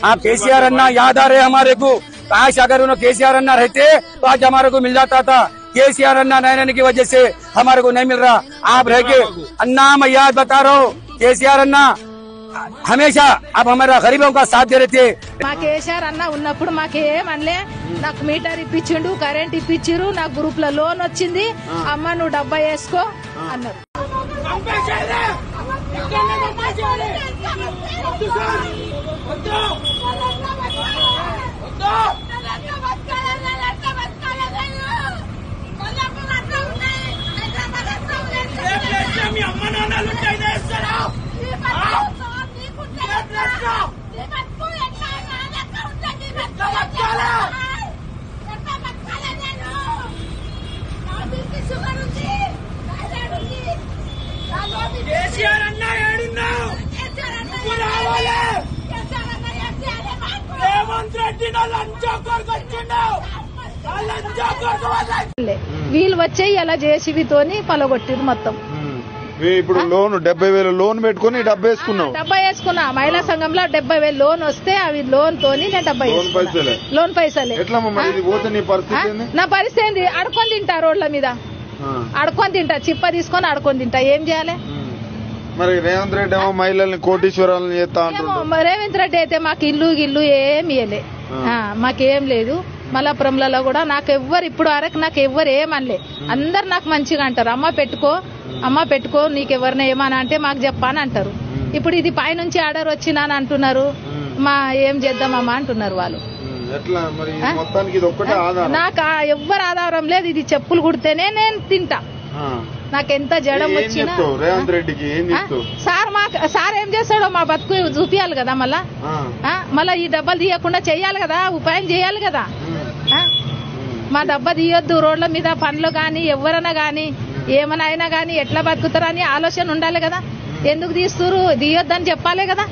आप केसीआर अन्ना याद आ रहे हमारे को। काश अगर उन्होंने केसीआर अन्ना रहते तो आज हमारे को मिल जाता था। केसीआर अन्ना नहीं रहने की वजह से हमारे को नहीं मिल रहा। आप रह के अन्ना मैं याद बता रहा हूँ, केसीआर अन्ना हमेशा आप हमारा गरीबों का साथ दे रहे थे। మా కేసీఆర్ అన్న ఉన్నప్పుడు మాకేమనలే, నాకు మీటర్ ఇప్పించిండు, కరెంట్ ఇప్పించిరు, నాకు గ్రూప్ లో లోన్ వచ్చింది, అమ్మ నువ్వు డబ్బా వేసుకో అన్నారు. వీళ్ళు వచ్చే ఇలా జేసీబీతోని పలగొట్టిరు మొత్తం. ఇప్పుడు లోన్ 70,000 లోన్ పెట్టుకుని డబ్బా వేసుకున్నా. మహిళా సంఘంలో 70,000 లోన్ వస్తే అవి లోన్ తోని నేను డబ్బా లోన్ పైసలే. నా పరిస్థితి ఏంది? అడుకొని తింటా, రోడ్ల మీద అడుకొని తింటా, చిప్ప తీసుకొని అడుకొని తింటా. ఏం చేయాలి మరి? రేవంత్ రెడ్డి ఏమో మహిళల్ని కోటీశ్వరాలను చేస్తా అంటున్నాడు. రేవంత్ రెడ్డి అయితే మాకు ఇల్లు ఏమి ఇయ్యలే, మాకేం లేదు. మలాపురంలలో కూడా నాకు ఎవ్వరు ఇప్పుడు వరకు నాకు ఎవ్వరు ఏమనలే. అందరు నాకు మంచిగా అంటారు, అమ్మ పెట్టుకో నీకెవరిన ఏమన్నా అంటే మాకు చెప్పాని అంటారు. ఇప్పుడు ఇది పైనుంచి ఆర్డర్ వచ్చిందని అంటున్నారు, ఏం చేద్దామమ్మా అంటున్నారు వాళ్ళు. నాకు ఎవ్వరు ఆధారం లేదు. ఇది చెప్పులు కుడితేనే నేను తింటా. నాకెంత జడం వచ్చినా సార్ ఏం చేస్తాడో మా బతుకు చూపియాలి కదా. మళ్ళా ఈ డబ్బాలు తీయకుండా చెయ్యాలి కదా, ఉపాయం చేయాలి కదా. మా డబ్బా తీయొద్దు, రోడ్ల మీద పనులు గాని ఎవరైనా గాని ఏమైనా అయినా గాని ఎట్లా బతుకుతారని ఆలోచన ఉండాలి కదా. ఎందుకు తీయొద్దని చెప్పాలి కదా.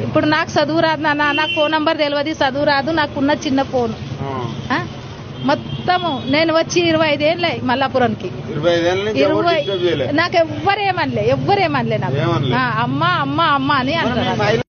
ఇప్పుడు నాకు చదువు రాదు నాన్న, నాకు ఫోన్ నంబర్ తెలియదు, చదువు రాదు, నాకున్న చిన్న ఫోన్. మొత్తము నేను వచ్చి 25 ఏళ్ళే మల్లాపురానికి. నాకు ఎవ్వరేమనలే నాకు అమ్మ అని అంటారు.